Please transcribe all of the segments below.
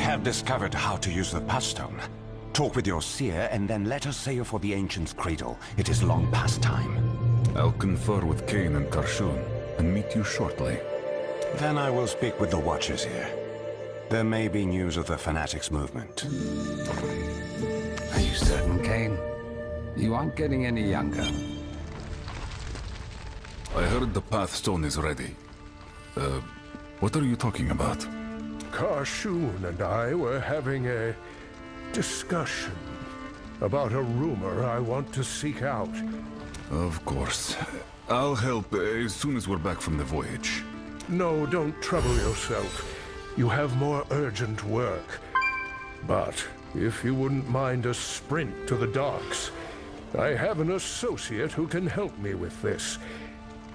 have discovered how to use the pass stone. Talk with your seer, and then let us sail for the Ancients Cradle. It is long past time. I'll confer with Kane and Karshun, and meet you shortly. Then I will speak with the Watchers here. There may be news of the Fanatics movement. Are you certain, Kane? You aren't getting any younger. I heard the path stone is ready. What are you talking about? Karshun and I were having a discussion about a rumor I want to seek out. Of course. I'll help as soon as we're back from the voyage. No, don't trouble yourself. You have more urgent work. But if you wouldn't mind a sprint to the docks, I have an associate who can help me with this.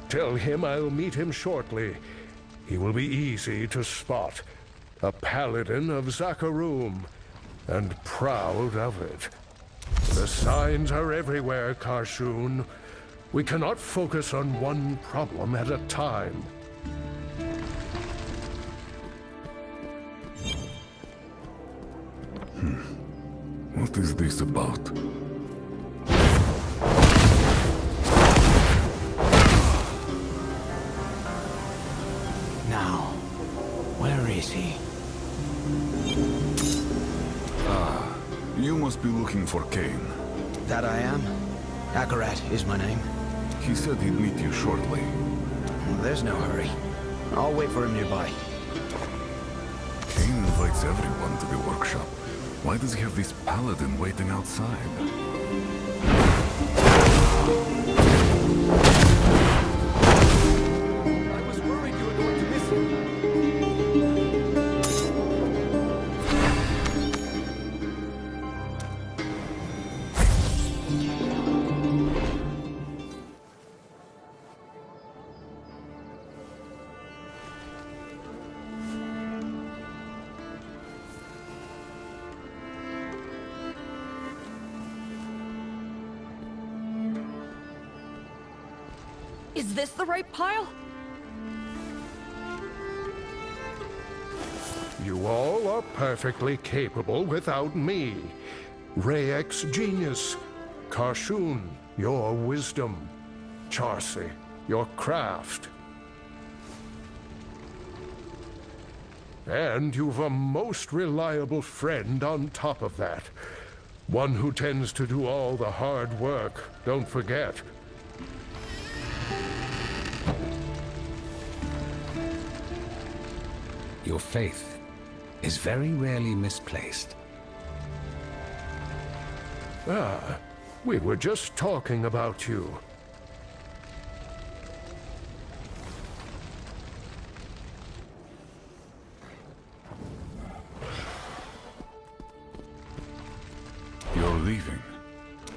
Tell him I'll meet him shortly. He will be easy to spot. A paladin of Zakarum, and proud of it. The signs are everywhere, Karshun. We cannot focus on one problem at a time. What is this about? Now, where is he? You must be looking for Kane. That I am. Akarat is my name. He said he'd meet you shortly. There's no hurry. I'll wait for him nearby. Kane invites everyone to the workshop. Why does he have this paladin waiting outside? I was worried you were going to miss him. Is this the right pile? You all are perfectly capable without me. Rayek's genius. Karshun, your wisdom. Charsi, your craft. And you've a most reliable friend on top of that. One who tends to do all the hard work, don't forget. Your faith is very rarely misplaced. Ah, we were just talking about you. You're leaving.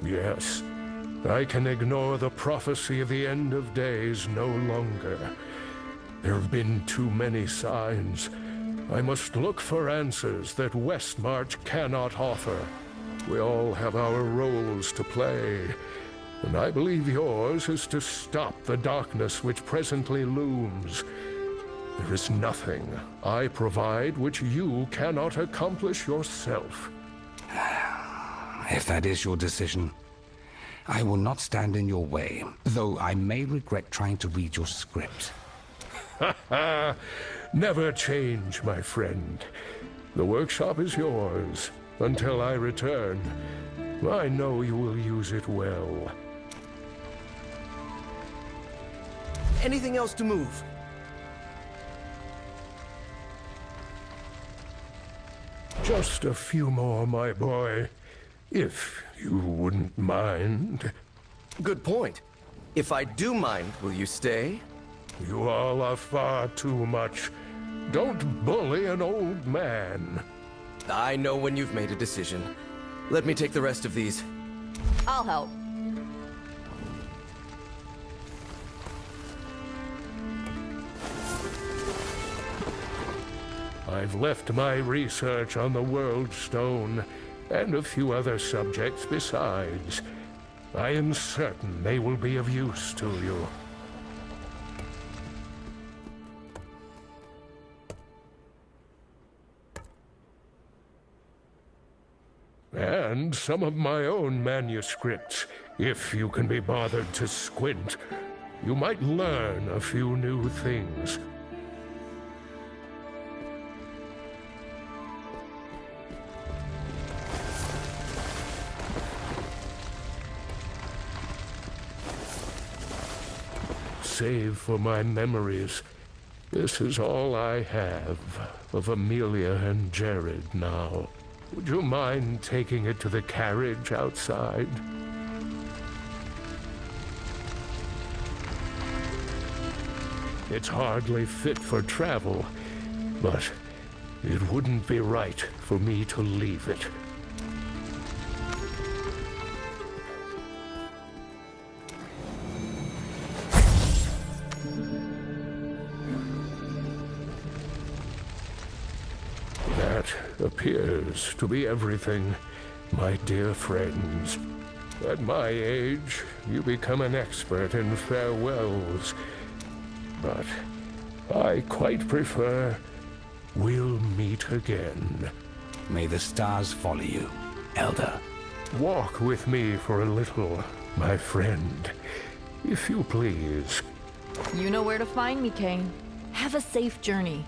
Yes. I can ignore the prophecy of the end of days no longer. There have been too many signs. I must look for answers that Westmarch cannot offer. We all have our roles to play, and I believe yours is to stop the darkness which presently looms. There is nothing I provide which you cannot accomplish yourself. If that is your decision, I will not stand in your way, though I may regret trying to read your script. Never change, my friend. The workshop is yours until I return. I know you will use it well. Anything else to move? Just a few more, my boy. If you wouldn't mind. Good point. If I do mind, will you stay? You all are far too much. Don't bully an old man. I know when you've made a decision. Let me take the rest of these. I'll help. I've left my research on the World Stone, and a few other subjects besides. I am certain they will be of use to you. and some of my own manuscripts. If you can be bothered to squint, you might learn a few new things. Save for my memories, this is all I have of Amelia and Jared now. Would you mind taking it to the carriage outside? It's hardly fit for travel, but it wouldn't be right for me to leave it. That appears to be everything, my dear friends. At my age, you become an expert in farewells. But I quite prefer we'll meet again. May the stars follow you, Elder. Walk with me for a little, my friend, if you please. You know where to find me, Kane. Have a safe journey.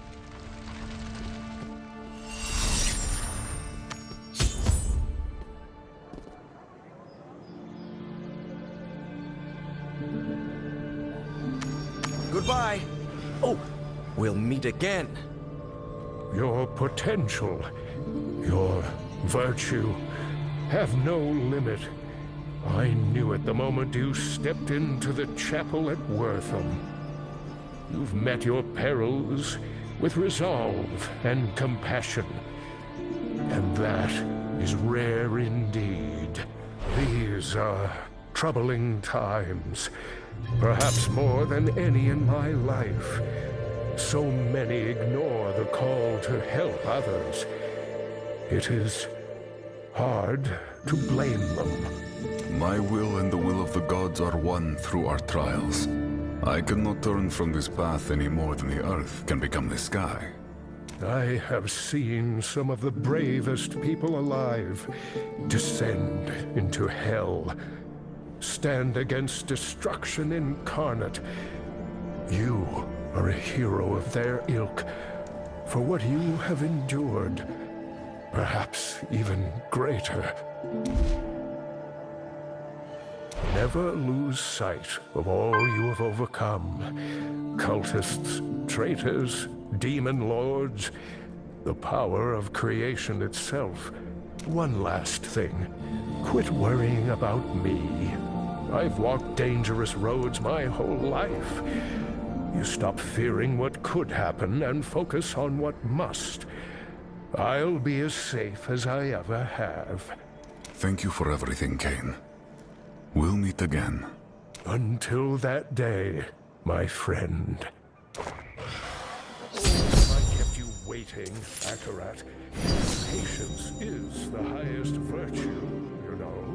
Goodbye. Oh, we'll meet again. Your potential, your virtue, have no limit. I knew it the moment you stepped into the chapel at Wortham. You've met your perils with resolve and compassion. And that is rare indeed. These are troubling times. Perhaps more than any in my life. So many ignore the call to help others. It is hard to blame them. My will and the will of the gods are one through our trials. I cannot turn from this path any more than the earth can become the sky. I have seen some of the bravest people alive descend into hell. Stand against destruction incarnate. You are a hero of their ilk, for what you have endured, perhaps even greater. Never lose sight of all you have overcome. Cultists, traitors, demon lords, the power of creation itself. One last thing. Quit worrying about me. I've walked dangerous roads my whole life. You stop fearing what could happen and focus on what must. I'll be as safe as I ever have. Thank you for everything, Kane. We'll meet again. Until that day, my friend. I kept you waiting, Akarat. Patience is the highest virtue, you know.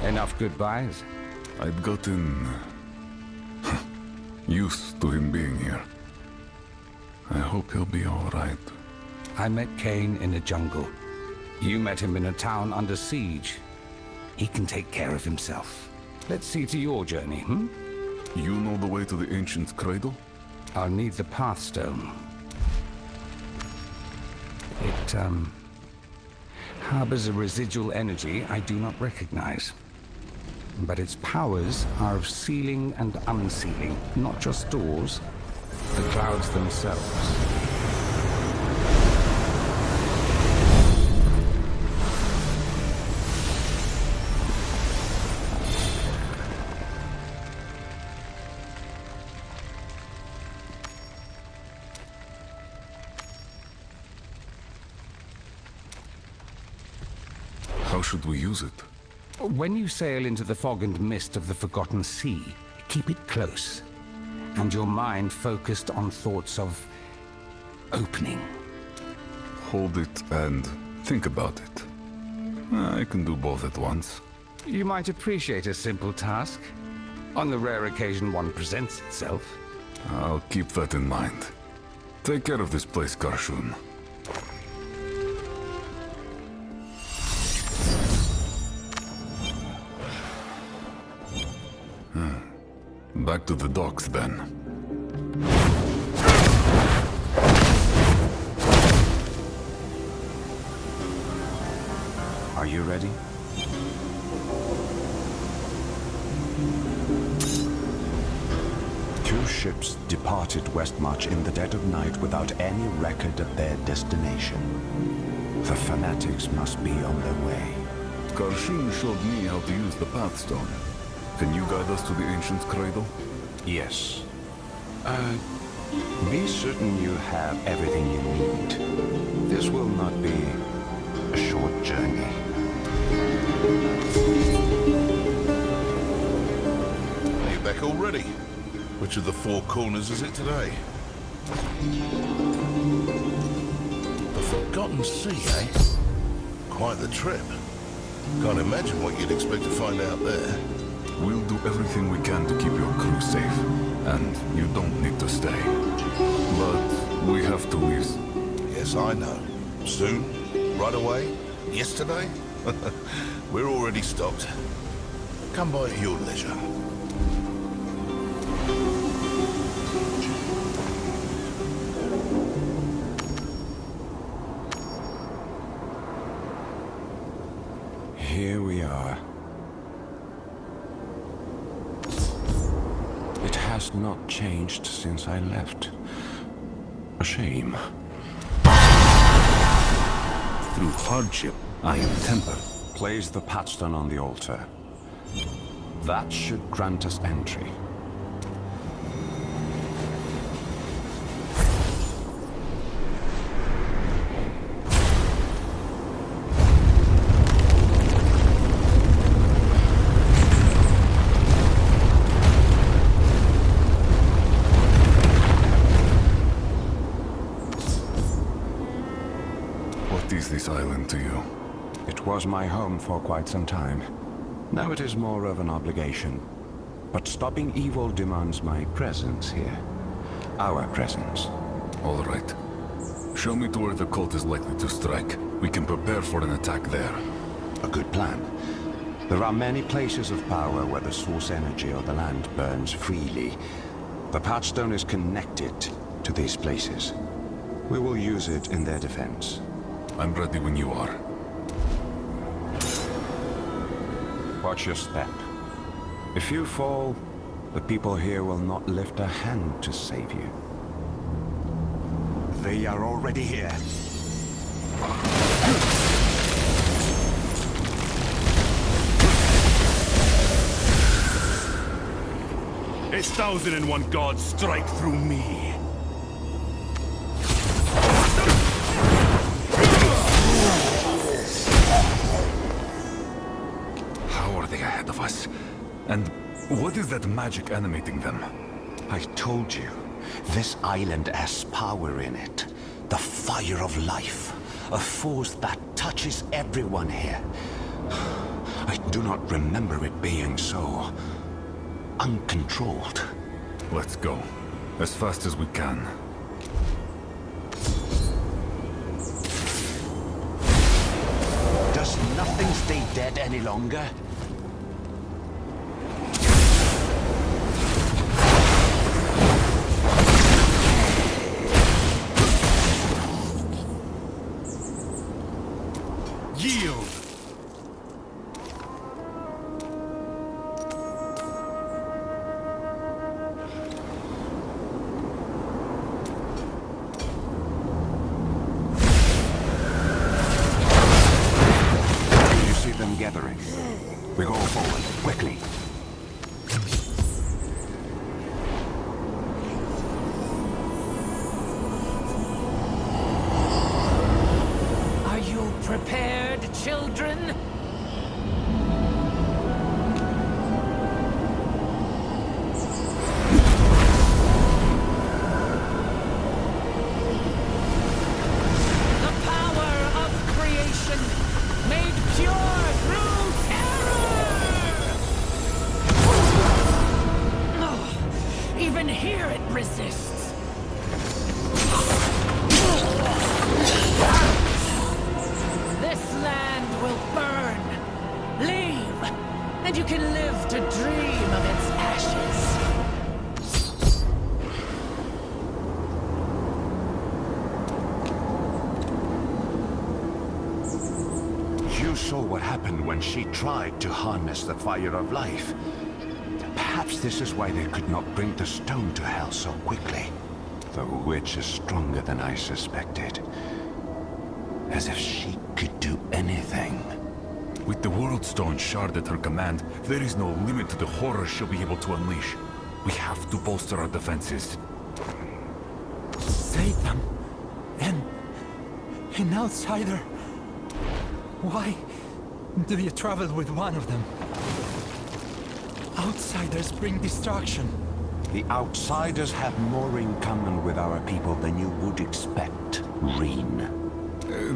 Enough goodbyes. I'd gotten used to him being here. I hope he'll be all right. I met Kane in a jungle. You met him in a town under siege. He can take care of himself. Let's see to your journey, hmm? You know the way to the Ancients Cradle? I'll need the Pathstone. It, harbors a residual energy I do not recognize. But its powers are of sealing and unsealing, not just doors, the clouds themselves. How should we use it? When you sail into the fog and mist of the Forgotten Sea, keep it close, and your mind focused on thoughts of opening. Hold it and Think about it. I can do both at once. You might appreciate a simple task, on the rare occasion one presents itself. I'll keep that in mind. Take care of this place, Karshun. Back to the docks, then. Are you ready? Two ships departed Westmarch in the dead of night without any record of their destination. The fanatics must be on their way. Karshun showed me how to use the Pathstone. Can you guide us to the Ancients Cradle? Yes. Be certain you have everything you need. This will not be a short journey. Are you back already? Which of the four corners is it today? The Forgotten Sea, eh? Quite the trip. Can't imagine what you'd expect to find out there. We'll do everything we can to keep your crew safe. And you don't need to stay. But we have to leave. Yes, I know. Soon? Right away? Yesterday? We're already stocked. Come by at your leisure. Here we are. It has not changed since I left. A shame. Through hardship, I am tempered. Place the Pathstone on the altar. That should grant us entry. What is this island to you? It was my home for quite some time. Now it is more of an obligation. But stopping evil demands my presence here. Our presence. All right. Show me to where the cult is likely to strike. We can prepare for an attack there. A good plan. There are many places of power where the source energy of the land burns freely. The Pathstone is connected to these places. We will use it in their defense. I'm ready when you are. Watch your step. If you fall, the people here will not lift a hand to save you. They are already here. Its 1001 gods strike through me. Ahead of us. And what is that magic animating them? I told you, this island has power in it. The fire of life. A force that touches everyone here. I do not remember it being so uncontrolled. Let's go. As fast as we can. Does nothing stay dead any longer? Yield! You see them gathering. here it resists. This land will burn. Leave, and you can live to dream of its ashes. You saw what happened when she tried to harness the fire of life. Perhaps this is why they could not bring the stone to hell so quickly. The witch is stronger than I suspected. As if she could do anything. With the World Stone shard at her command, there is no limit to the horror she'll be able to unleash. We have to bolster our defenses. Save them. An outsider. Why do you travel with one of them? Outsiders bring destruction. The outsiders have more in common with our people than you would expect, Reen.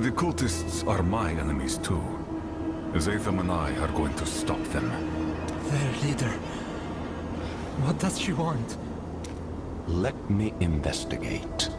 The cultists are my enemies too. Zatham and I are going to stop them. Their leader. What does she want? Let me investigate.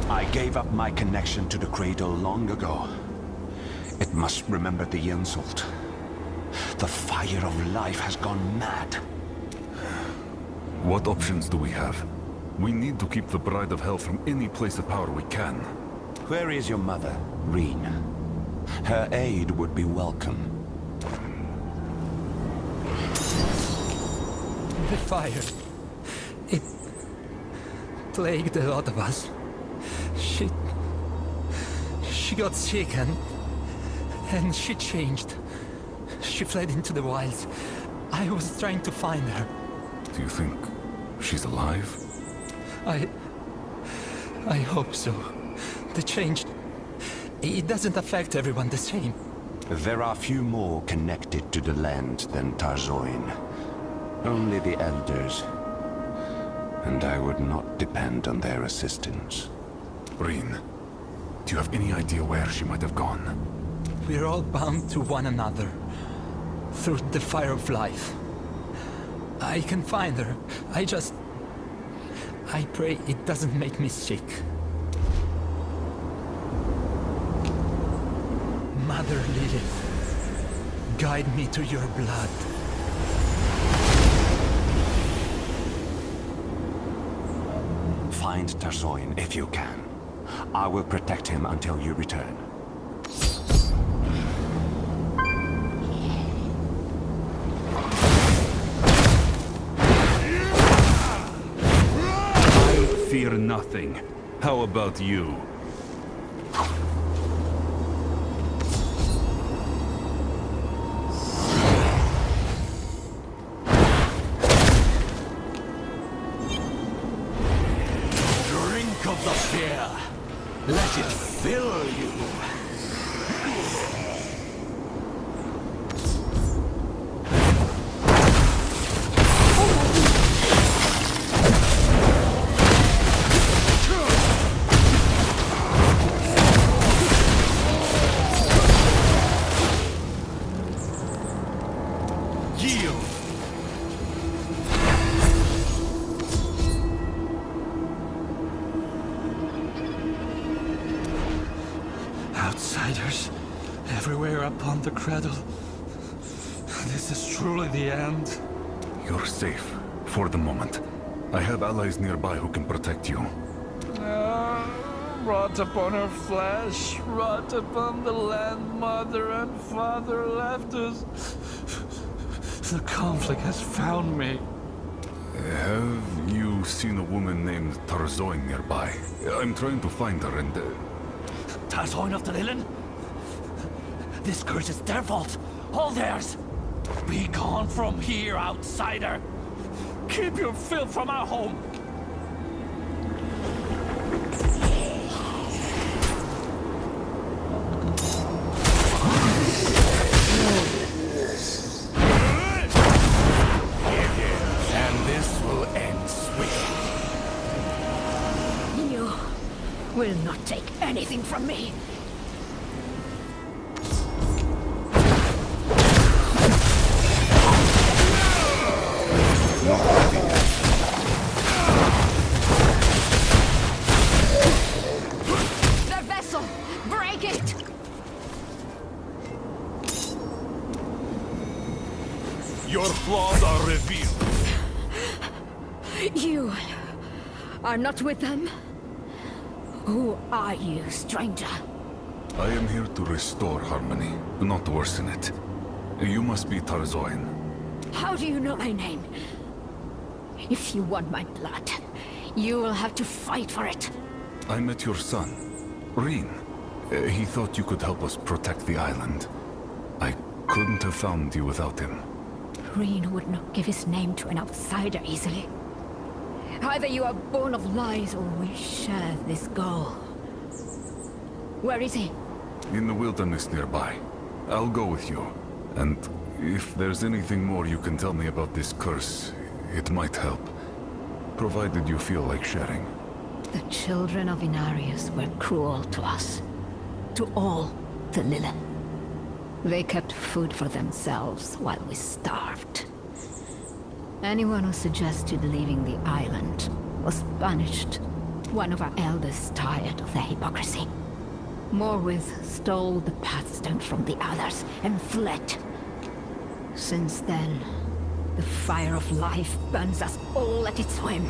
I gave up my connection to the cradle long ago. It must remember the insult. The fire of life has gone mad. What options do we have? We need to keep the Bride of Hell from any place of power we can. Where is your mother, Reen? Her aid would be welcome. The fire. It plagued a lot of us. She got sick and she changed. She fled into the wilds. I was trying to find her. Do you think she's alive? I hope so. The change, it doesn't affect everyone the same. There are few more connected to the land than Tarzoin. Only the elders. And I would not depend on their assistance. Reen, do you have any idea where she might have gone? We're all bound to one another. Through the fire of life. I can find her. I pray it doesn't make me sick. Mother Lilith, guide me to your blood. Find Tarzoin if you can. I will protect him until you return. I fear nothing. How about you? Drink of the fear. Let it fill you. Outsiders everywhere upon the cradle. This is truly the end. You're safe, for the moment. I have allies nearby who can protect you. Rot upon her flesh, rot upon the land mother and father left us. The conflict has found me. Have you seen a woman named Tarzoin nearby? I'm trying to find her and... Tarzoin of the Lilin? This curse is their fault. All theirs. Be gone from here, outsider. Keep your filth from our home. And this will end swiftly. You will not take anything from me. The vessel! Break it! Your flaws are revealed. You are not with them? Who are you, stranger? I am here to restore harmony, not worsen it. You must be Tarzoin. How do you know my name? If you want my blood, you will have to fight for it. I met your son, Reen. He thought you could help us protect the island. I couldn't have found you without him. Reen would not give his name to an outsider easily. Either you are born of lies or we share this goal. Where is he? In the wilderness nearby. I'll go with you. And if there's anything more you can tell me about this curse, it might help. Provided you feel like sharing. The children of Inarius were cruel to us. To all the Lilin. They kept food for themselves while we starved. Anyone who suggested leaving the island was punished. One of our elders tired of the hypocrisy. Morwith stole the Pathstone from the others and fled. Since then, the fire of life burns us all at its whim.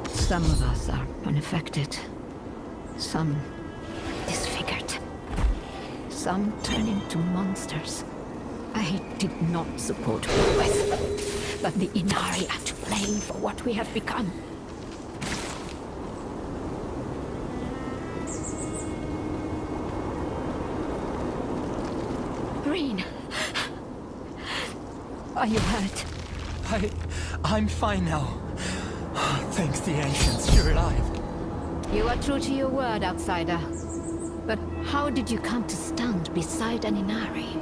Some of us are unaffected. Some disfigured. Some turn into monsters. I did not support Morwith, but the Inari are to blame for what we have become. Green. Are you hurt? I'm fine now. Thanks the Ancients, you're alive. You are true to your word, outsider. But how did you come to stand beside an Inari?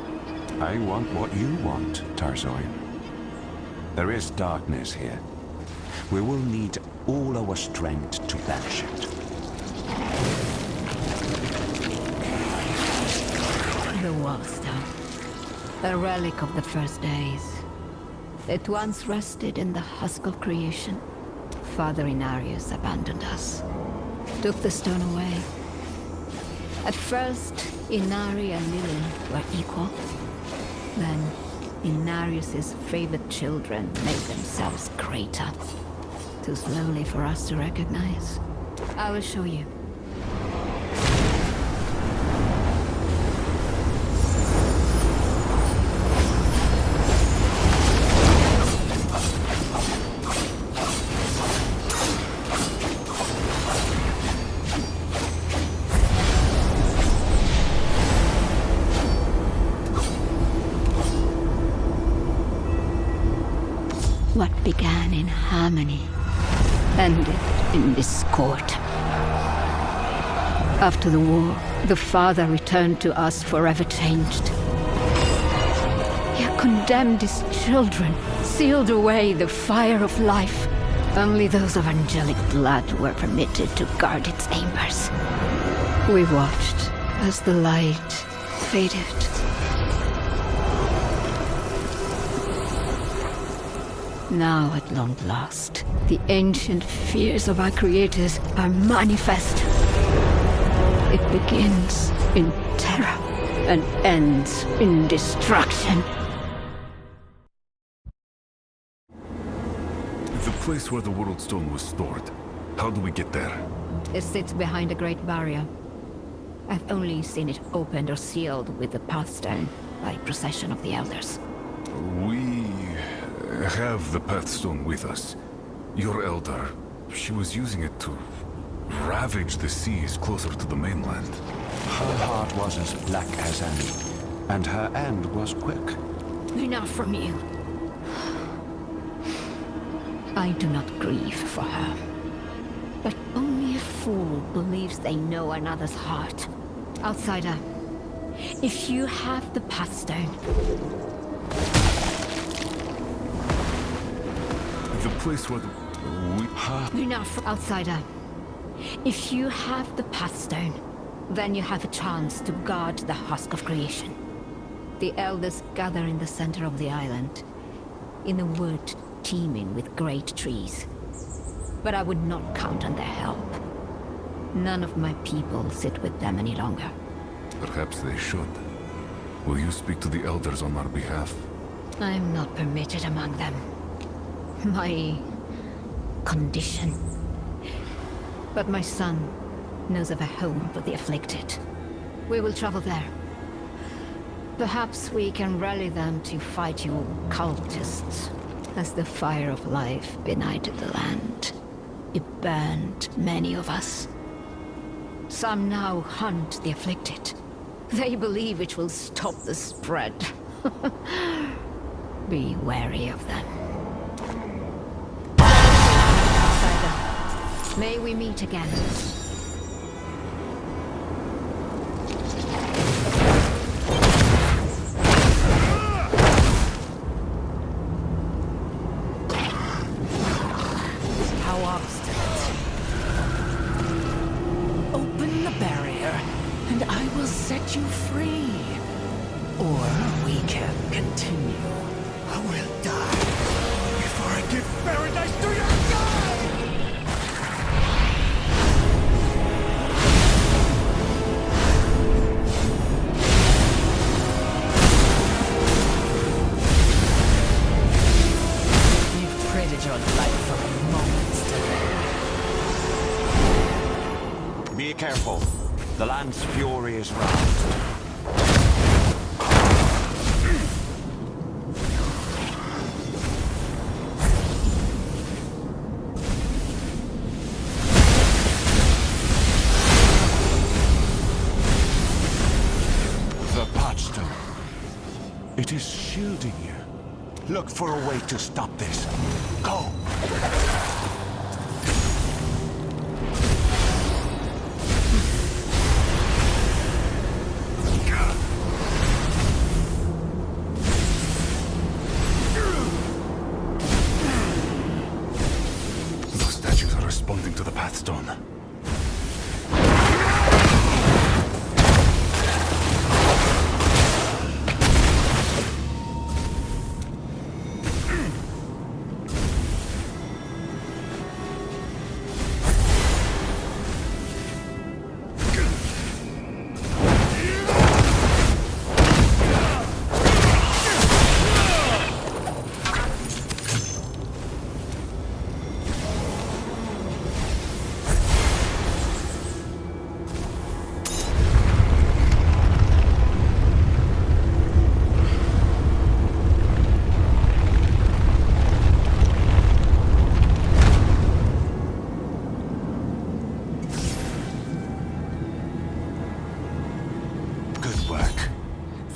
I want what you want, Tarzoin. There is darkness here. We will need all our strength to banish it. The Wallstone. A relic of the first days. It once rested in the husk of creation. Father Inarius abandoned us. Took the stone away. At first, Inari and Lilin were equal. Then, Inarius's favored children made themselves greater. Too slowly for us to recognize. I will show you. What began in harmony ended in discord. After the war, the father returned to us forever changed. He condemned his children, sealed away the fire of life. Only those of angelic blood were permitted to guard its embers. We watched as the light faded. Now, at long last, the ancient fears of our creators are manifest. It begins in terror and ends in destruction. The place where the World Stone was stored. How do we get there? It sits behind a great barrier. I've only seen it opened or sealed with the Pathstone by procession of the Elders. We have the Pathstone with us. Your Elder, she was using it to ravage the seas closer to the mainland. Her heart was as black as any, and her end was quick. Enough from you. I do not grieve for her. But only a fool believes they know another's heart. Outsider, if you have the Pathstone... The place where Enough, Outsider. If you have the Pathstone, then you have a chance to guard the husk of creation. The Elders gather in the center of the island, in a wood teeming with great trees. But I would not count on their help. None of my people sit with them any longer. Perhaps they should. Will you speak to the Elders on our behalf? I am not permitted among them. My... condition. But my son knows of a home for the afflicted. We will travel there. Perhaps we can rally them to fight you cultists, as the fire of life benighted the land. It burned many of us. Some now hunt the afflicted. They believe it will stop the spread. Be wary of them. Outsider, may we meet again. Set you free. Or we can continue. I will die before I give paradise to your god! You've traded your life for moments today. Be careful. The land's fury is roused. The Pathstone. It is shielding you. Look for a way to stop this. Go! To the Pathstone.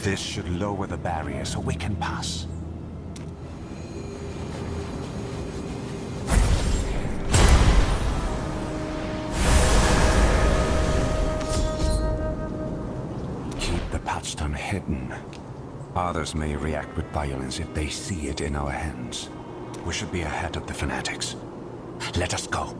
This should lower the barrier so we can pass. Keep the Pathstone hidden. Others may react with violence if they see it in our hands. We should be ahead of the fanatics. Let us go.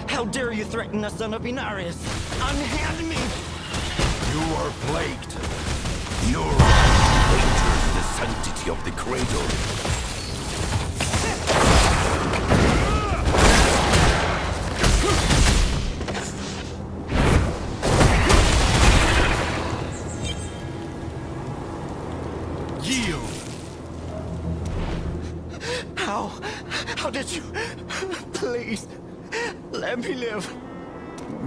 How dare you threaten a son of Inarius? Unhand me! You are plagued. Your wrath enters the sanctity of the cradle. Yield! How did you... Please, let me live.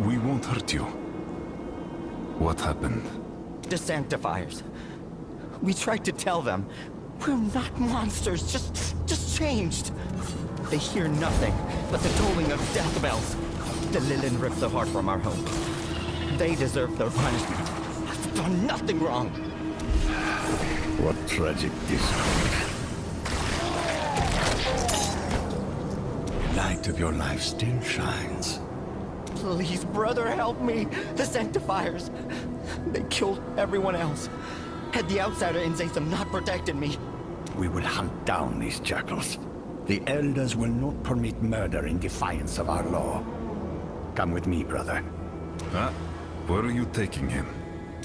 We won't hurt you. What happened? The Sanctifiers. We tried to tell them. We're not monsters, just changed. They hear nothing but the tolling of death bells. The Lilin ripped the heart from our home. They deserve their punishment. I've done nothing wrong. What tragic discord. The light of your life still shines. Please, brother, help me. The Sanctifiers. They killed everyone else. Had the outsider in Zatham not protected me. We will hunt down these jackals. The Elders will not permit murder in defiance of our law. Come with me, brother. Huh? Where are you taking him?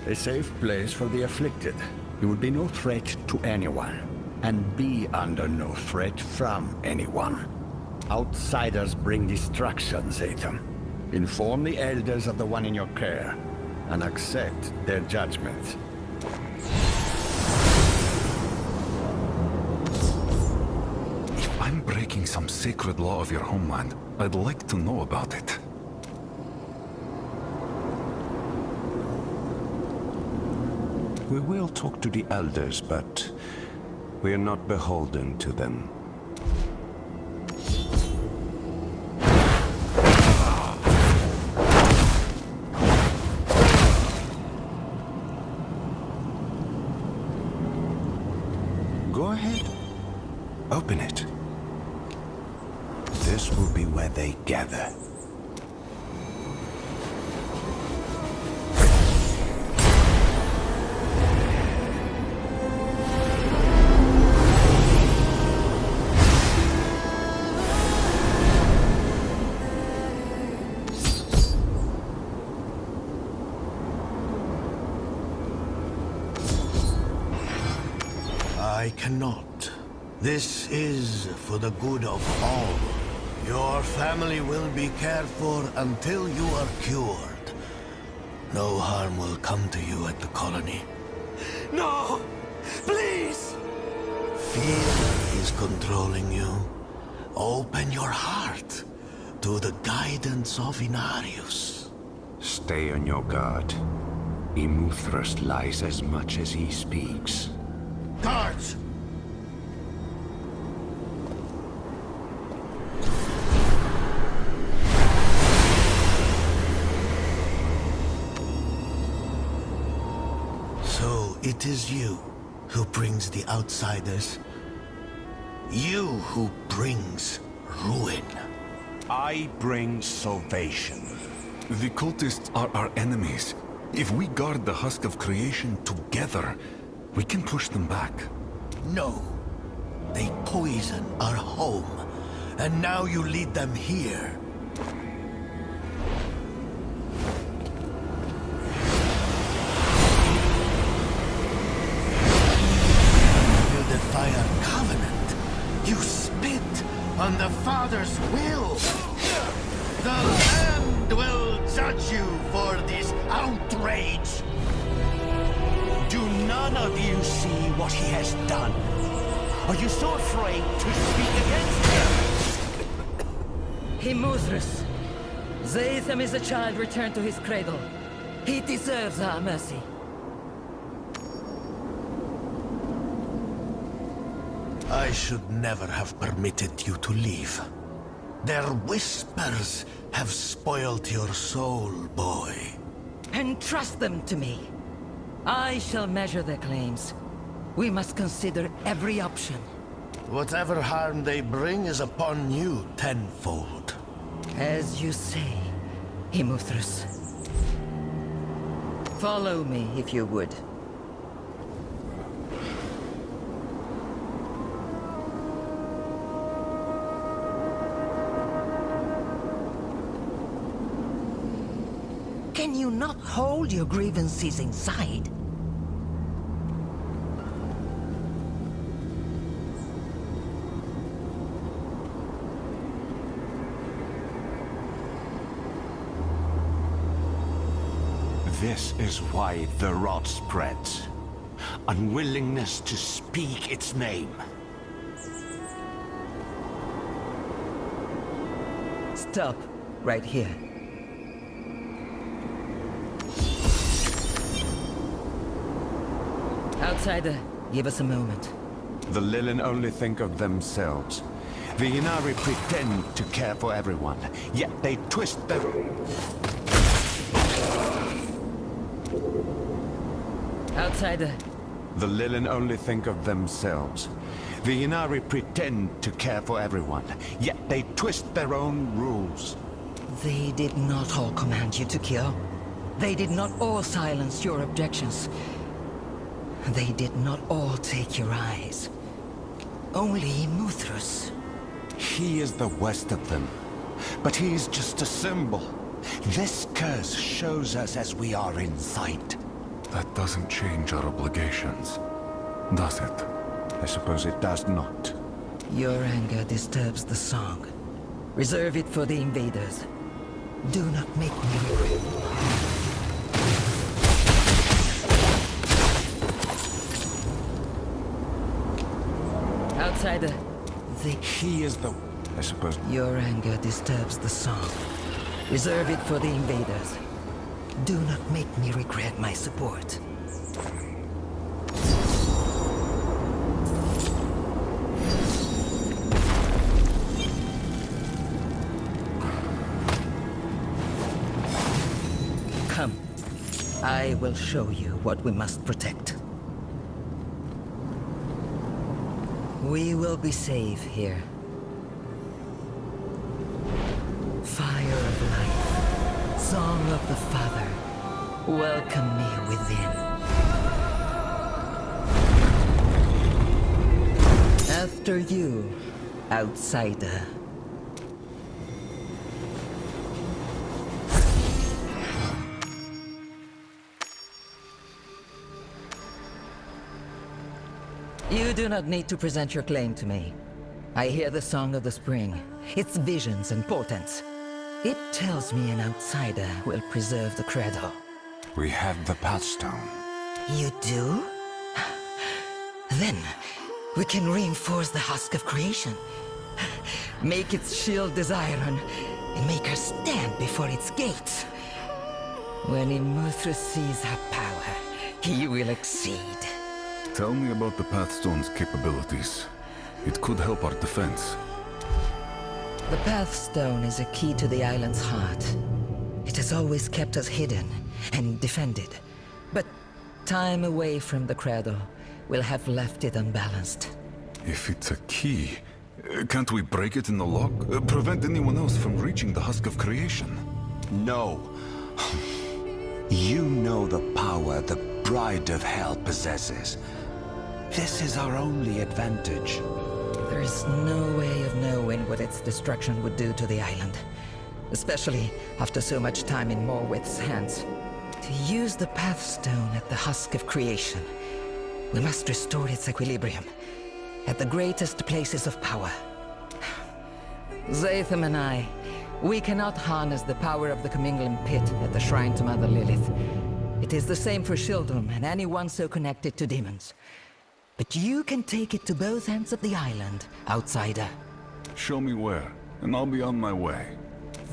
A safe place for the afflicted. You will be no threat to anyone, and be under no threat from anyone. Outsiders bring destruction, Zatham. Inform the Elders of the one in your care, and accept their judgment. If I'm breaking some sacred law of your homeland, I'd like to know about it. We will talk to the elders, but we are not beholden to them. Go ahead. Open it. This will be where they gather. I cannot. This is for the good of all. Your family will be cared for until you are cured. No harm will come to you at the colony. No! Please! Fear is controlling you. Open your heart to the guidance of Inarius. Stay on your guard. Immuthrus lies as much as he speaks. Guards! So it is you who brings the outsiders. You who brings ruin. I bring salvation. The cultists are our enemies. If we guard the husk of creation together, we can push them back. No. They poison our home. And now you lead them here. You defy our covenant. You spit on the Father's will. The land will judge you for this outrage. Do none of you see what he has done? Are you so afraid to speak against him? Immuthrus. Zatham is a child returned to his cradle. He deserves our mercy. I should never have permitted you to leave. Their whispers have spoiled your soul, boy. Entrust them to me. I shall measure their claims. We must consider every option. Whatever harm they bring is upon you tenfold. As you say, Immuthrus. Follow me, if you would. Can you not hold your grievances inside? This is why the rot spreads. unwillingness to speak its name. Stop right here. Outsider, give us a moment. The Lilin only think of themselves. The Inari pretend to care for everyone, yet they twist their... Outsider. The Lilin only think of themselves. The Inari pretend to care for everyone, yet they twist their own rules. They did not all command you to kill. They did not all silence your objections. They did not all take your eyes. Only Muthrus. He is the worst of them, but he is just a symbol. This curse shows us as we are in sight. That doesn't change our obligations, does it? I suppose it does not. Your anger disturbs the song. Reserve it for the invaders. Do not make me regret. Outsider, he is the... I suppose... Your anger disturbs the song. Reserve it for the invaders. Do not make me regret my support. Come. I will show you what we must protect. We will be safe here. Fire of life, song of the Father, welcome me within. After you, outsider. You do not need to present your claim to me. I hear the song of the spring, its visions and portents. It tells me an outsider will preserve the cradle. We have the Pathstone. You do? Then, we can reinforce the husk of creation. Make its shield as iron, and make her stand before its gates. When Imuthra sees her power, he will exceed. Tell me about the Pathstone's capabilities. It could help our defense. The Pathstone is a key to the island's heart. It has always kept us hidden and defended. But time away from the cradle will have left it unbalanced. If it's a key, can't we break it in the lock? Prevent anyone else from reaching the husk of creation? No. You know the power the Bride of Hell possesses. This is our only advantage. There is no way of knowing what its destruction would do to the island. Especially after so much time in Morwith's hands. To use the Pathstone at the husk of creation, we must restore its equilibrium. At the greatest places of power. Zatham and I, we cannot harness the power of the commingling pit at the shrine to Mother Lilith. It is the same for Shieldum and anyone so connected to demons. But you can take it to both ends of the island, outsider. Show me where, and I'll be on my way.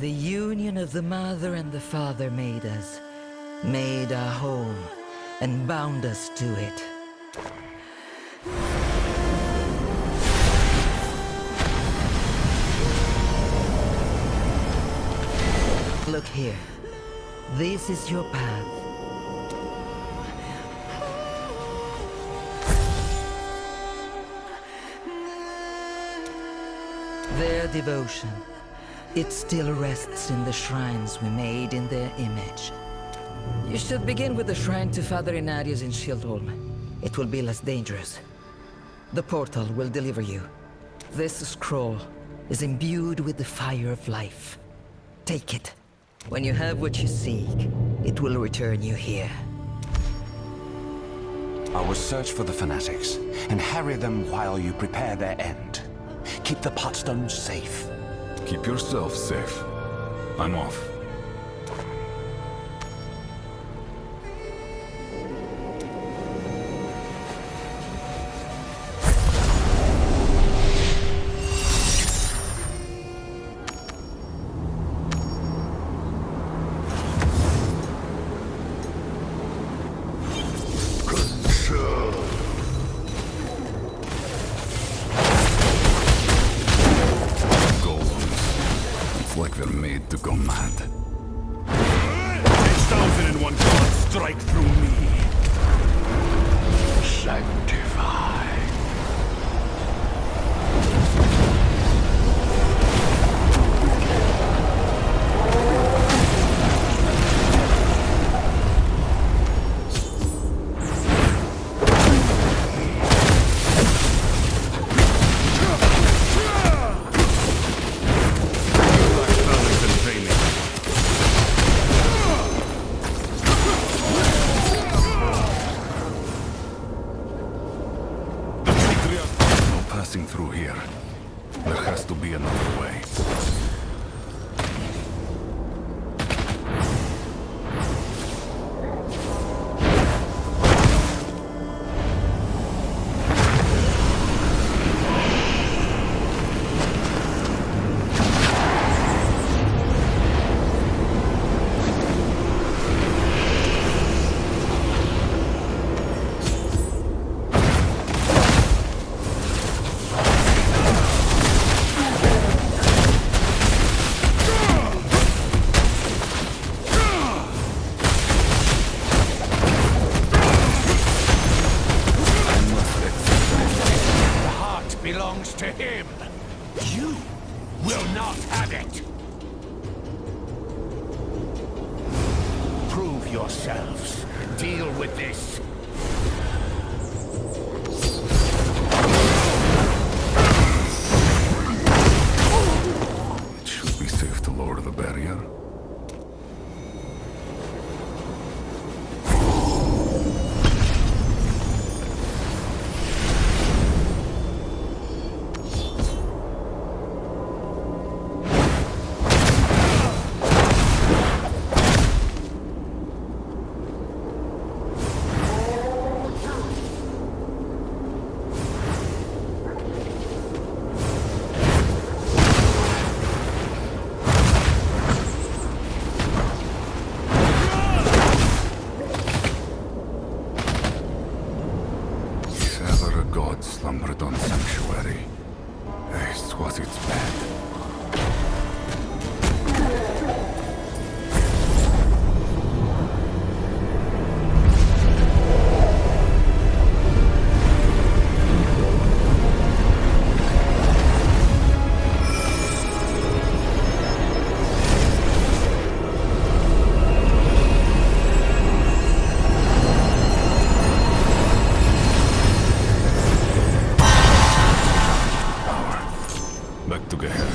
The union of the Mother and the Father made us. Made our home, and bound us to it. Look here. This is your path. Their devotion, it still rests in the shrines we made in their image. You should begin with the shrine to Father Inarius in Shieldholm. It will be less dangerous. The portal will deliver you. This scroll is imbued with the fire of life. Take it. When you have what you seek, it will return you here. I will search for the fanatics and harry them while you prepare their end. Keep the Pathstone safe. Keep yourself safe. I'm off. passing through here. There has to be another way. Belongs to him. You will not have it. Prove yourselves. Deal with this. It should be safe to lower the barrier. Slumbered on sanctuary. This was its bed. Back to Gehenna.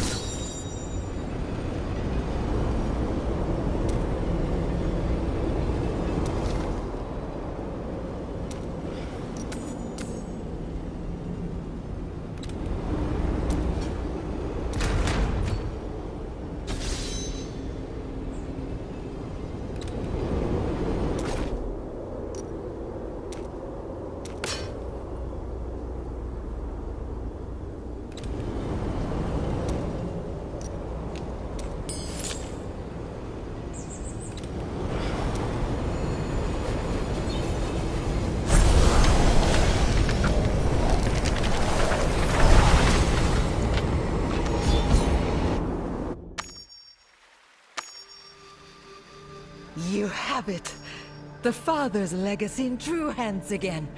You have it! The Father's legacy in true hands again,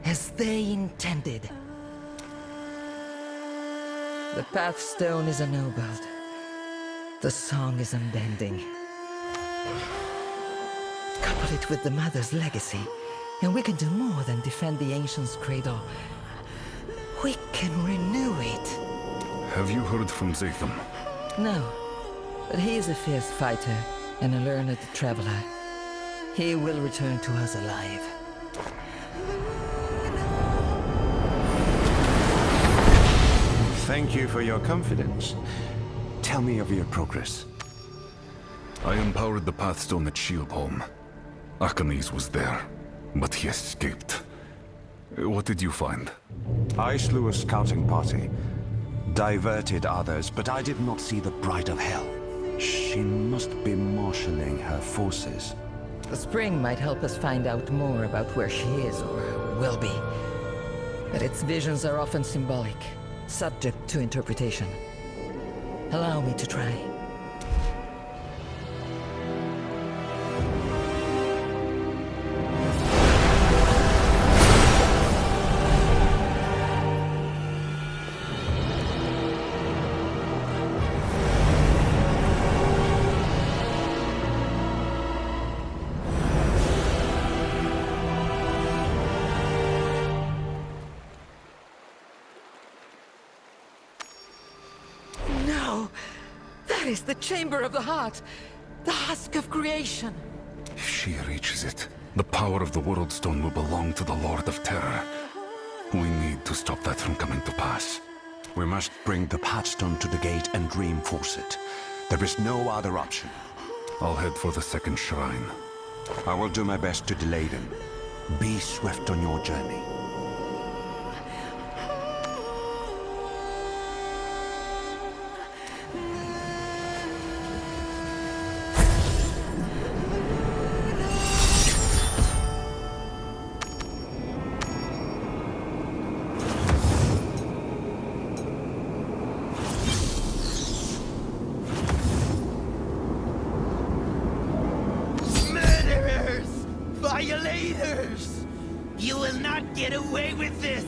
as they intended. The Pathstone is ennobled. The song is unbending. Couple it with the Mother's legacy, and we can do more than defend the Ancients Cradle. We can renew it. Have you heard from Zatham? No, but he is a fierce fighter and a learned traveler. He will return to us alive. Thank you for your confidence. Tell me of your progress. I empowered the Pathstone at Shieldholm. Agronix was there, but he escaped. What did you find? I slew a scouting party, diverted others, but I did not see the Bride of Hell. She must be marshalling her forces. The spring might help us find out more about where she is, or will be. But its visions are often symbolic, subject to interpretation. Allow me to try. That is the Chamber of the Heart, the husk of creation. If she reaches it, the power of the World Stone will belong to the Lord of Terror. We need to stop that from coming to pass. We must bring the patchstone to the gate and reinforce it. There is no other option. I'll head for the second shrine. I will do my best to delay them. Be swift on your journey. Violators! You will not get away with this!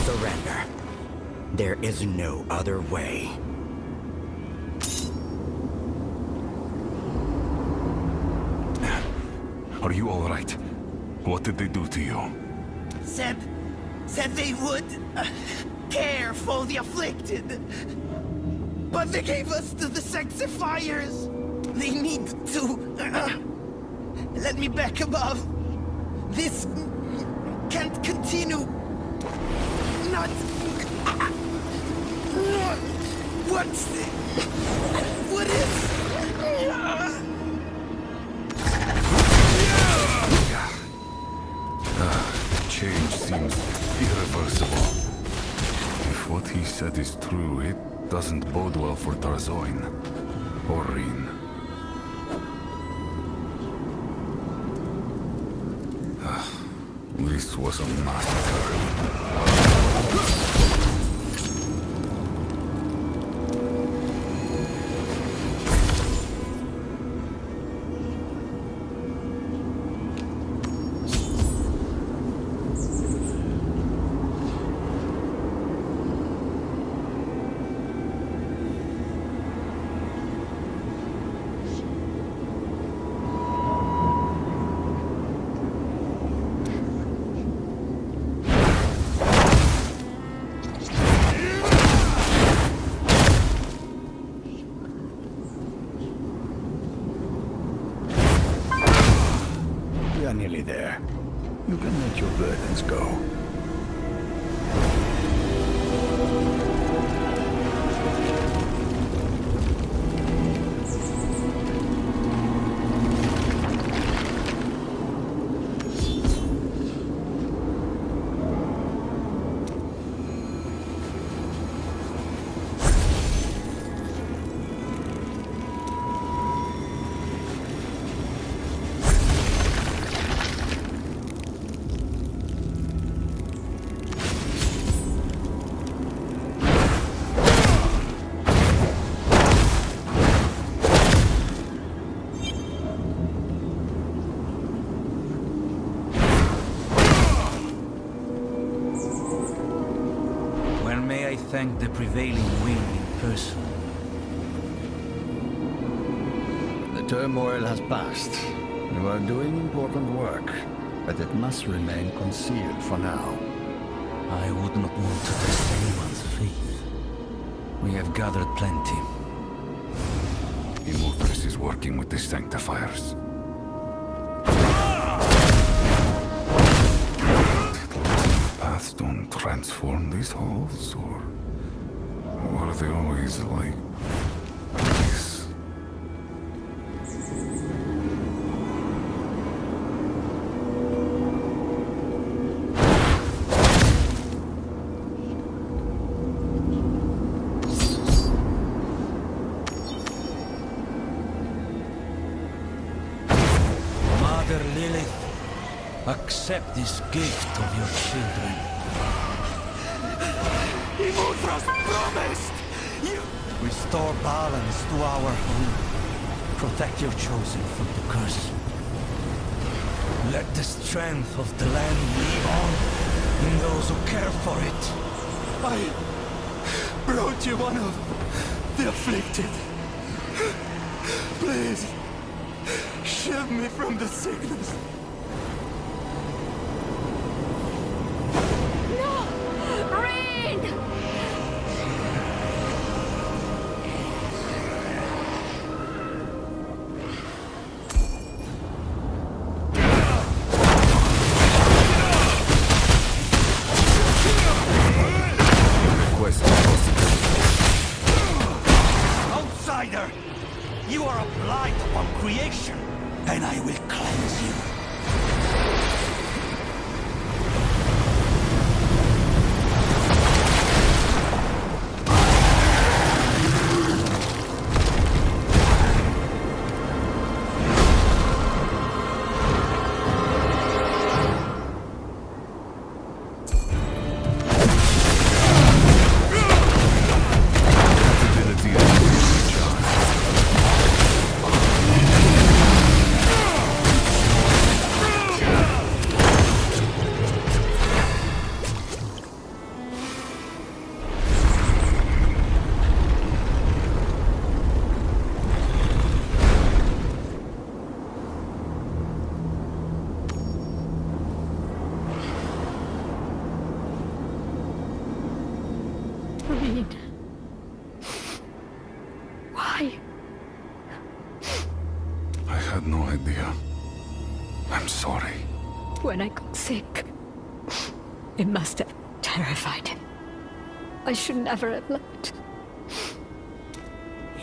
Surrender. There is no other way. Are you all right? What did they do to you? Said they would care for the afflicted. But they gave us to the sexifiers. They need to let me back above. This can't continue. Not what's the... What is... Change seems irreversible. If what he said is true, it doesn't bode well for Tarzoin. Or Reen. This was a massacre. We are nearly there. You can let your burdens go. May I thank the prevailing wind in person? The turmoil has passed. You are doing important work, but it must remain concealed for now. I would not want to test anyone's faith. We have gathered plenty. Immortus is working with the Sanctifiers. Pathstone transform these halls, or are they always like this? Mother Lilith, accept this gift of your children. Immortus promised! You... Restore balance to our home. Protect your chosen from the curse. Let the strength of the land live on in those who care for it. I brought you one of the afflicted. Please, Shield me from the sickness. No! Rain! Outsider! You are a blight upon creation, and I will cleanse you. Rain. Why? I had no idea. I'm sorry. When I got sick, it must have terrified him. I should never have left.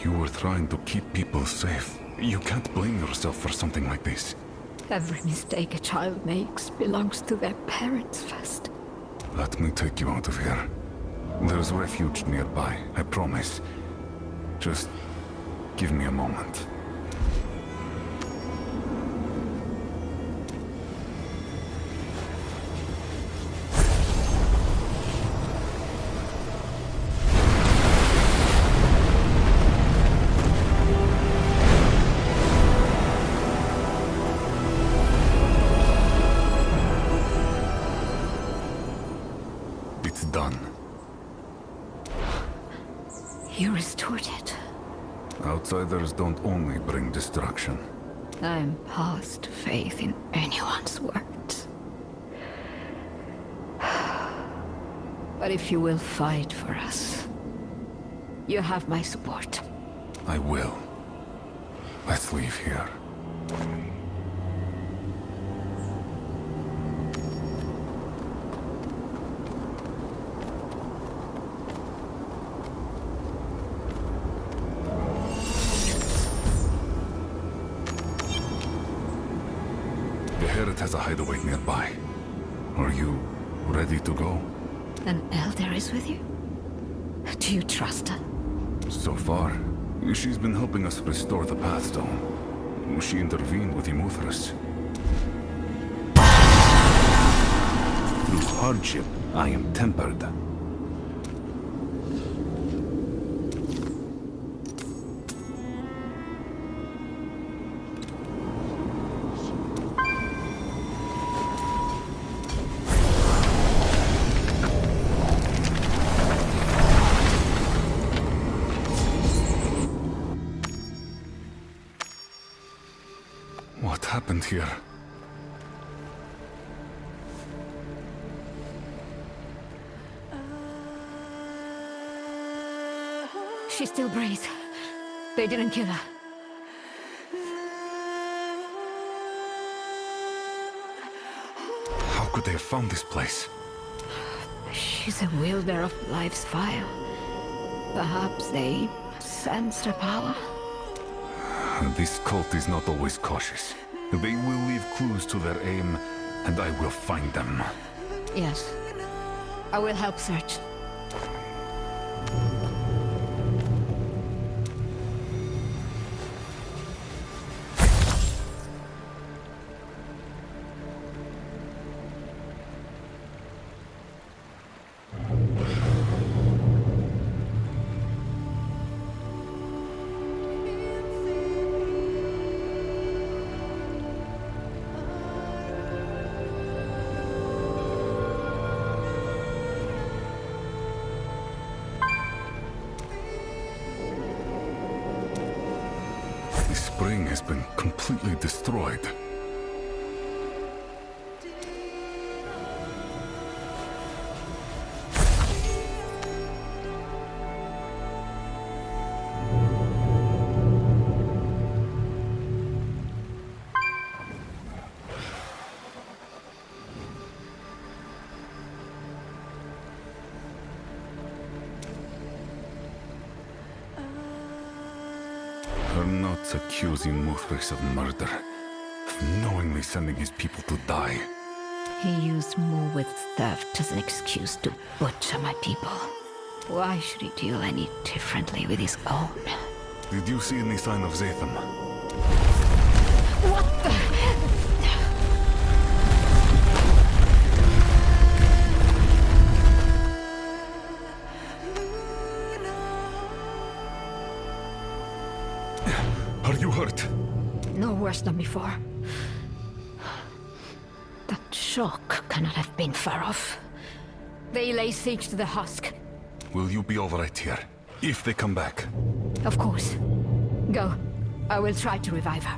You were trying to keep people safe. You can't blame yourself for something like this. Every mistake a child makes belongs to their parents first. Let me take you out of here. There's refuge nearby, I promise. Just give me a moment. It's done. You restored it. Outsiders don't only bring destruction. I'm past faith in anyone's words. But if you will fight for us, you have my support. I will. Let's leave here. Has a hideaway nearby. Are you ready to go? An elder is with you? Do you trust her? So far, she's been helping us restore the Pathstone. She intervened with Immortalus. Through hardship, I am tempered. What happened here? She still breathes. They didn't kill her. How could they have found this place? She's a wielder of life's fire. Perhaps they sensed her power. This cult is not always cautious. They will leave clues to their aim, and I will find them. Yes. I will help search. The spring has been completely destroyed. Her notes accusing Muthris of murder, of knowingly sending his people to die. He used Morwith's theft as an excuse to butcher my people. Why should he deal any differently with his own? Did you see any sign of Zatham? What the? Are you hurt? No worse than before. That shock cannot have been far off. They lay siege to the husk. Will you be alright here, if they come back? Of course. Go. I will try to revive her.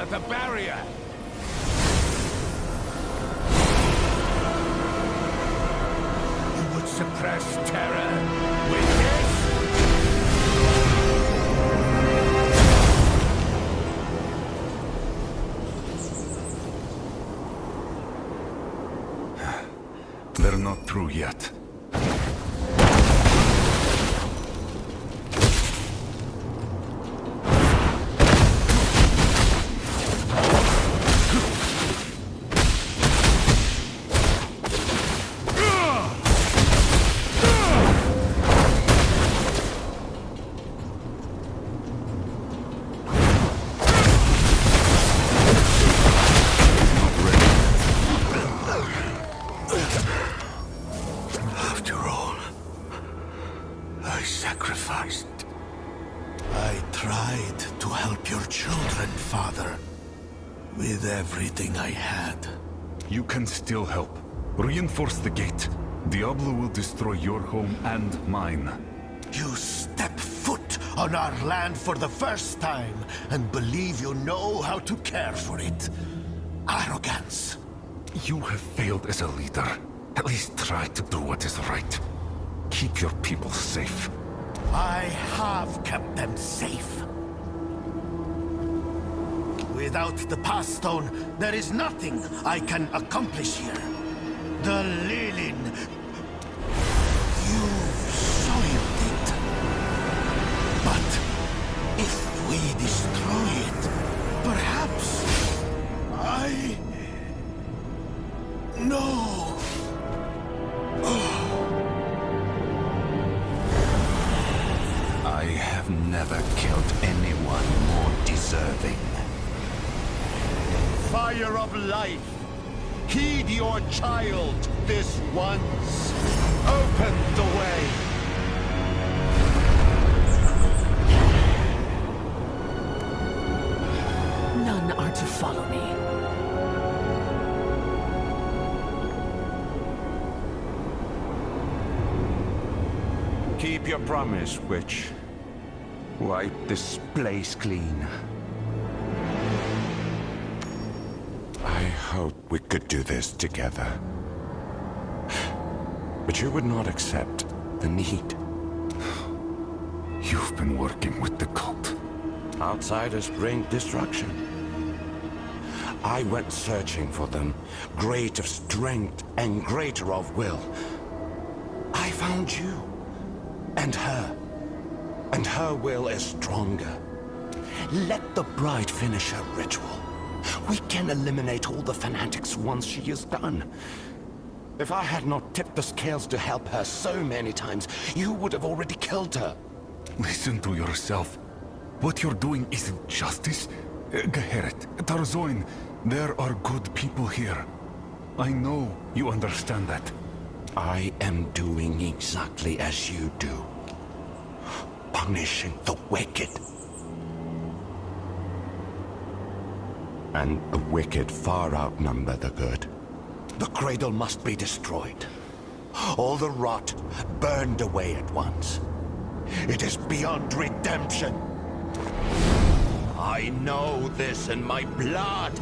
The barrier! You would suppress terror with this? They're not through yet. Everything I had. You can still help. Reinforce the gate. Diablo will destroy your home and mine. You step foot on our land for the first time and believe you know how to care for it. Arrogance. You have failed as a leader. At least try to do what is right. Keep your people safe. I have kept them safe. Without the Path Stone, there is nothing I can accomplish here. The Lilin... You've soiled it. But if we destroy it, perhaps... No! I have never killed anyone more deserving. Fire of life, heed your child this once. Open the way. None are to follow me. Keep your promise, witch. Wipe this place clean. I hope we could do this together. But you would not accept the need. You've been working with the cult. Outsiders bring destruction. I went searching for them, great of strength and greater of will. I found you. And her. And her will is stronger. Let the bride finish her ritual. We can eliminate all the fanatics once she is done. If I had not tipped the scales to help her so many times, you would have already killed her. Listen to yourself. What you're doing isn't justice. Geheret, Tarzoin, there are good people here. I know you understand that. I am doing exactly as you do. Punishing the wicked. And the wicked far outnumber the good. The cradle must be destroyed. All the rot burned away at once. It is beyond redemption. I know this in my blood.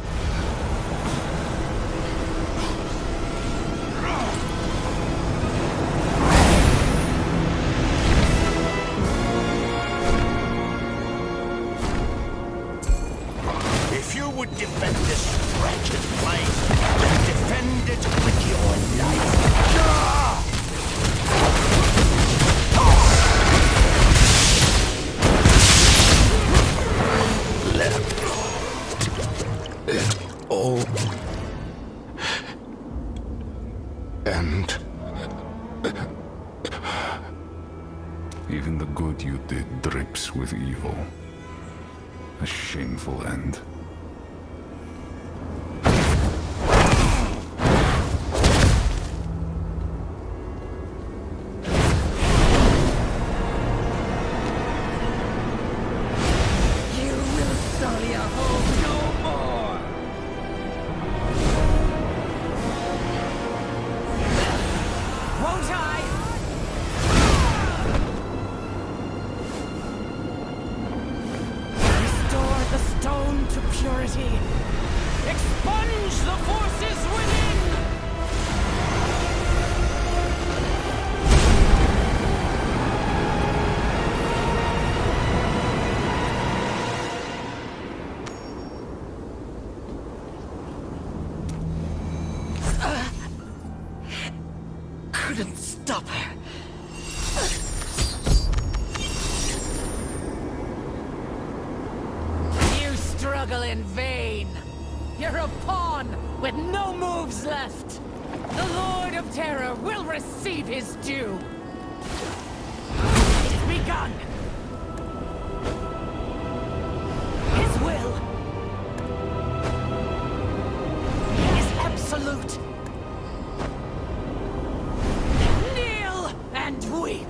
If you would defend this wretched place, then defend it with your life. Oh. And... Even the good you did drips with evil. A shameful end. Couldn't stop her. You struggle in vain. You're a pawn with no moves left. The Lord of Terror will receive his due. It's begun. His will is absolute. And weep.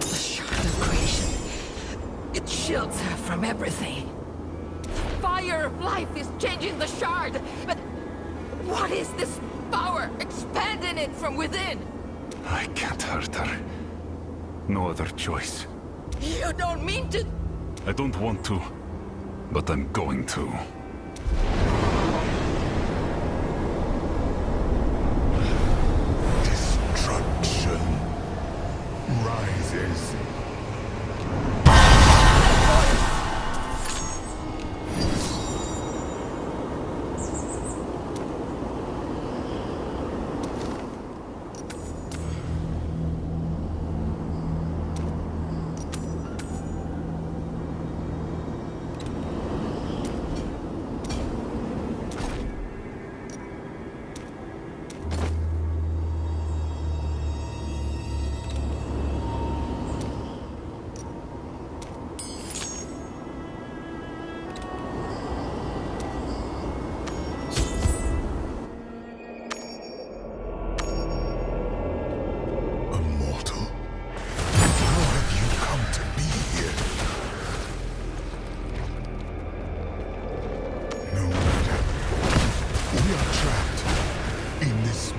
The shard of creation. It shields her from everything. Fire of life is changing the shard, but what is this power expanding it from within? I can't hurt her. No other choice. You don't mean to... I don't want to. But I'm going to. Destruction rises.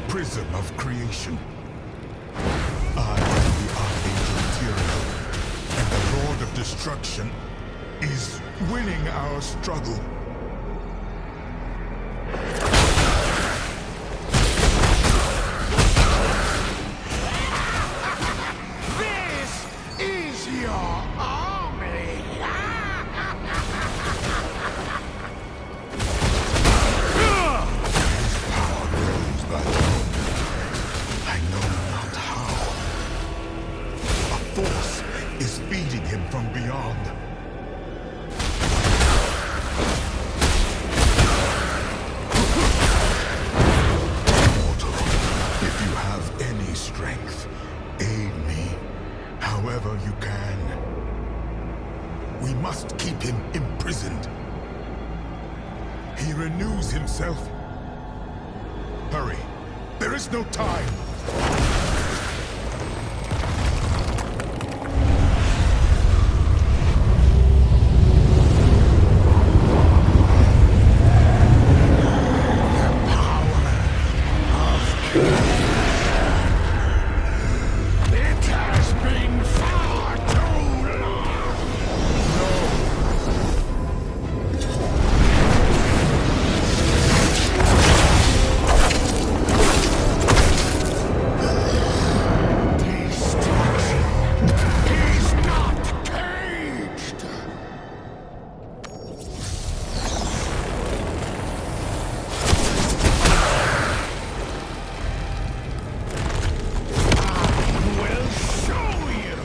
Prism of creation. I am the Archangel Tyrael, and the Lord of Destruction is winning our struggle. This is your army! I know not how. A force is feeding him from beyond. Mortal, if you have any strength, aid me however you can. We must keep him imprisoned. He renews himself. Hurry. There is no time. It has been far too long! He's not caged! I will show you!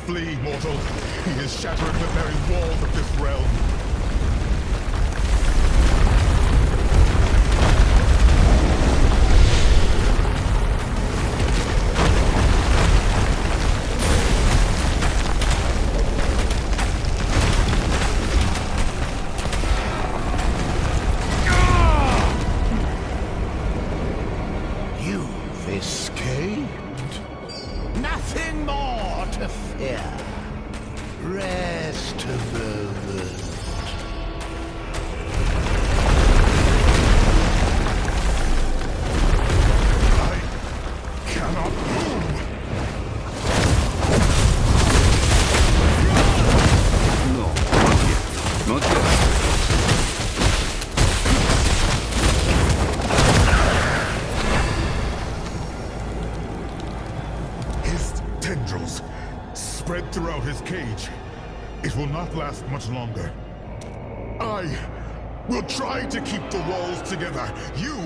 Flee, mortal. He is shattering the very walls of this realm. You've escaped. Nothing more to fear. Rest a moment. Cannot move. No, not yet. Not yet. His tendrils spread throughout his cage. It will not last much longer. I will try to keep the walls together. You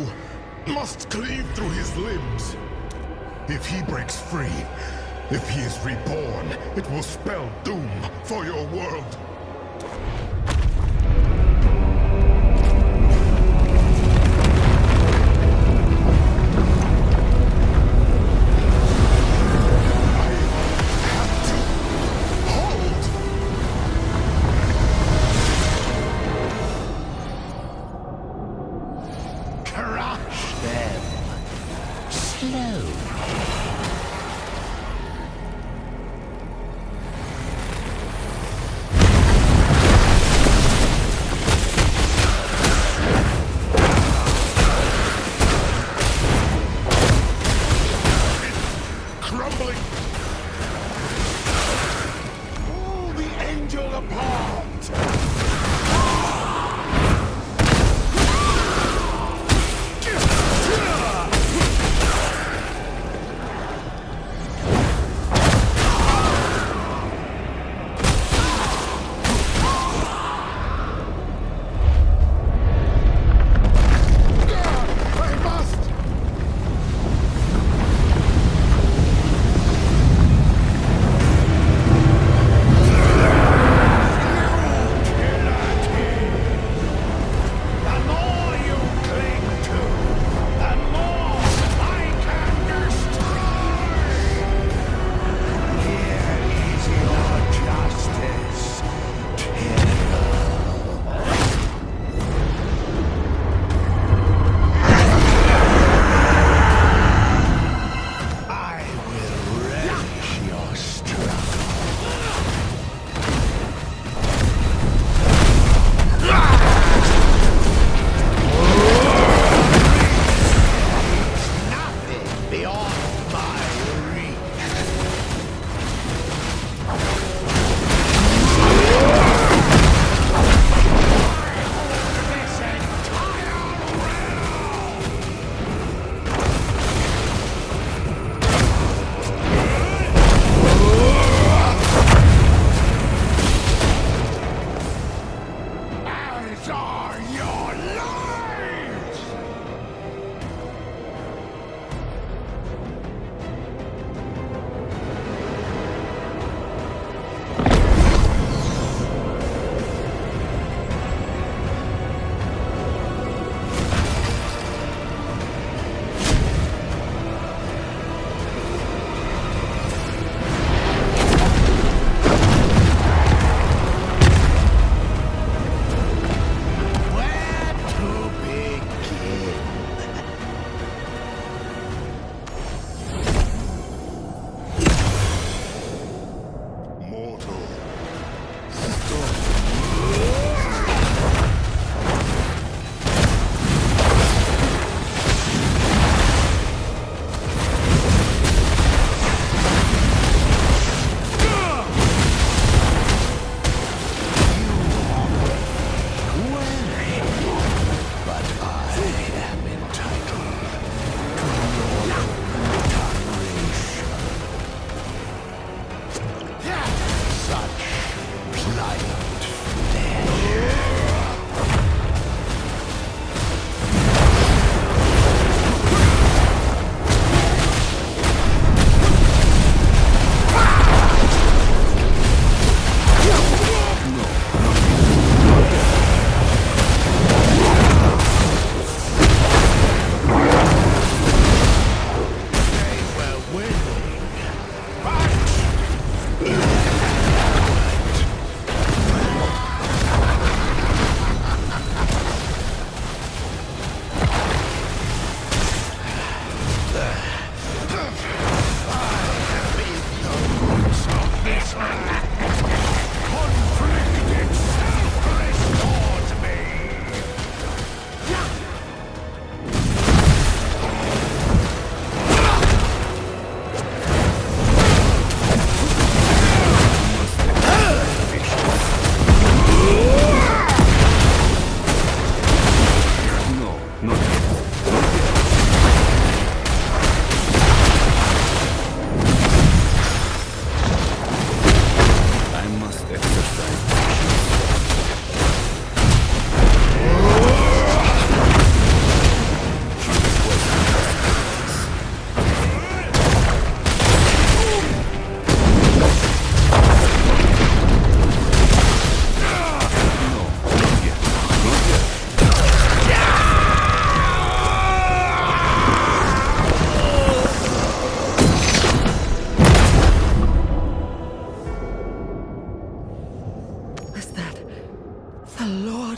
must cleave through his limbs. If he breaks free, if he is reborn, it will spell doom for your world. Crush them. Slowly.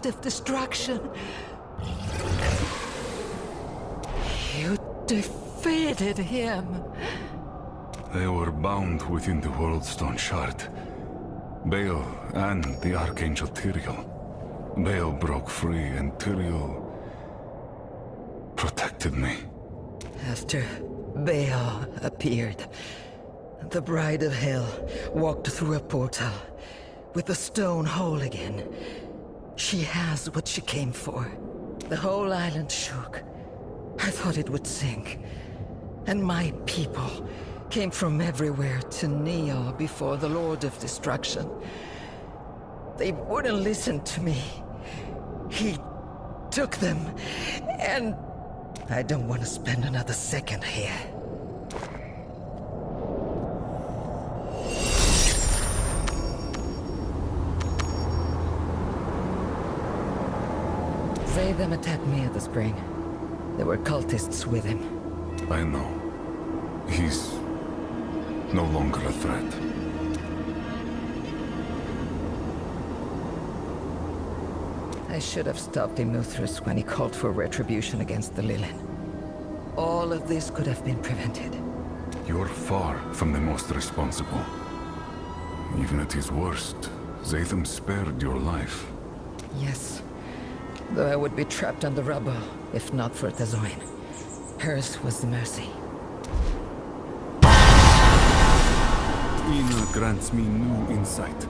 Lord of Destruction. You defeated him. They were bound within the Worldstone Shard. Baal and the Archangel Tyrael. Baal broke free and Tyrael protected me. After Baal appeared, the Bride of Hell walked through a portal with the stone whole again. She has what she came for. The whole island shook. I thought it would sink. And my people came from everywhere to kneel before the Lord of Destruction. They wouldn't listen to me. He took them, and I don't want to spend another second here. Zatham attacked me at the spring. There were cultists with him. I know. He's no longer a threat. I should have stopped Imuthras when he called for retribution against the Lilin. All of this could have been prevented. You're far from the most responsible. Even at his worst, Zatham spared your life. Yes. Though I would be trapped on the rubble, if not for Tazoin. Hers was the mercy. Ina grants me new insight.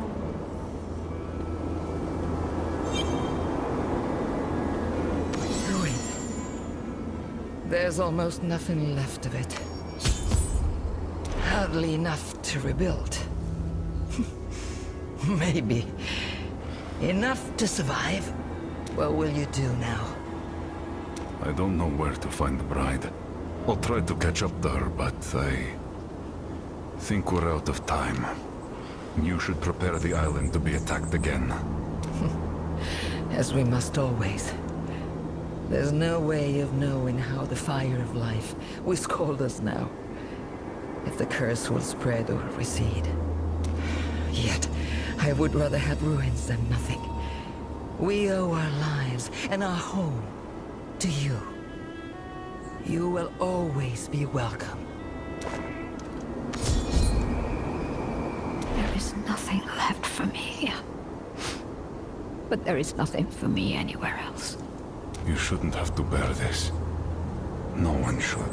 Ruin. There's almost nothing left of it. Hardly enough to rebuild. Maybe. Enough to survive. What will you do now? I don't know where to find the bride. I'll try to catch up to her, but I think we're out of time. You should prepare the island to be attacked again. As we must always. There's no way of knowing how the fire of life will scold us now. If the curse will spread or recede. Yet, I would rather have ruins than nothing. We owe our lives and our home to you. You will always be welcome. There is nothing left for me here. But there is nothing for me anywhere else. You shouldn't have to bear this. No one should.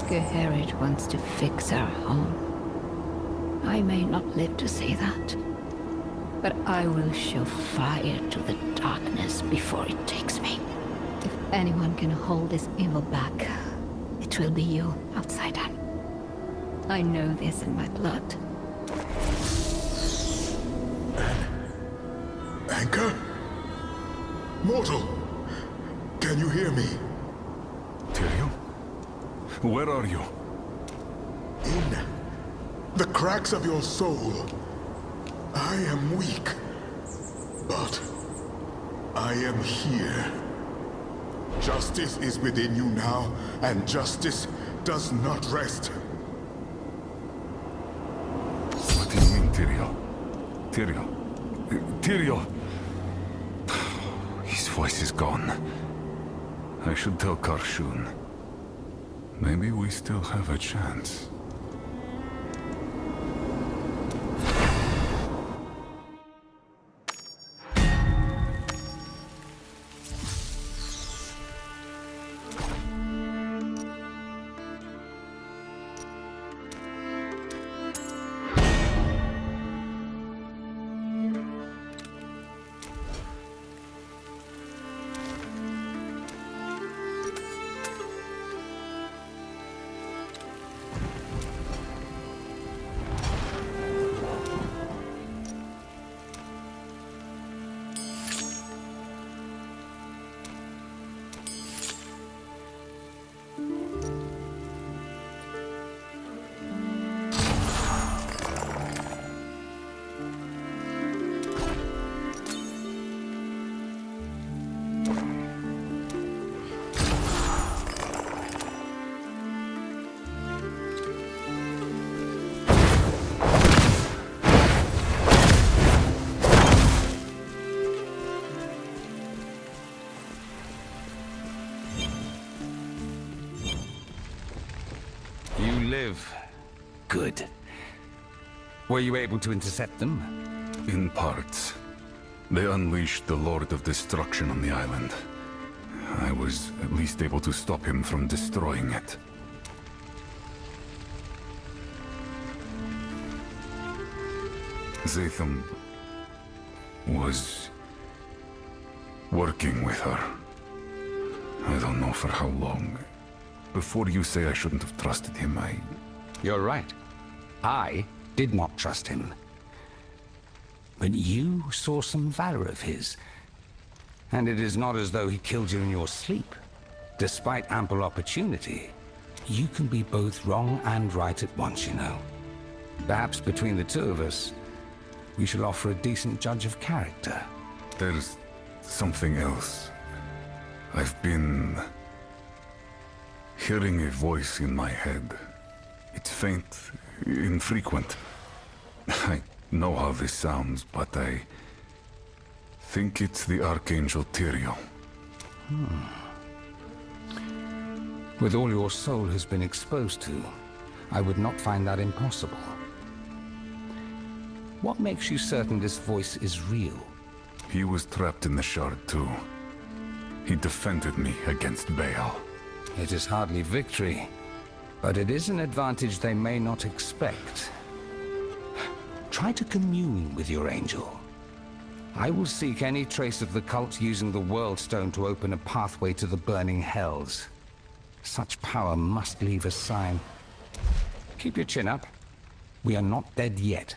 Geherit wants to fix our home. I may not live to see that. But I will show fire to the darkness before it takes me. If anyone can hold this evil back, it will be you, outsider. I know this in my blood. Anchor? Mortal! Can you hear me? Tyrael? Where are you? In the cracks of your soul. I am weak, but I am here. Justice is within you now, and justice does not rest. What do you mean, Tyrael? Tyrael? Tyrael! His voice is gone. I should tell Karshun. Maybe we still have a chance. Were you able to intercept them? In parts. They unleashed the Lord of Destruction on the island. I was at least able to stop him from destroying it. Zatham was working with her. I don't know for how long. Before you say I shouldn't have trusted him, You're right. I did not trust him. But you saw some valor of his. And it is not as though he killed you in your sleep. Despite ample opportunity, you can be both wrong and right at once, you know. Perhaps between the two of us, we should offer a decent judge of character. There's something else. I've been hearing a voice in my head. It's faint, infrequent. I know how this sounds, but I think it's the Archangel Tyrael. With all your soul has been exposed to, I would not find that impossible. What makes you certain this voice is real? He was trapped in the Shard too. He defended me against Baal. It is hardly victory, but it is an advantage they may not expect. Try to commune with your angel. I will seek any trace of the cult using the World Stone to open a pathway to the burning hells. Such power must leave a sign. Keep your chin up. We are not dead yet.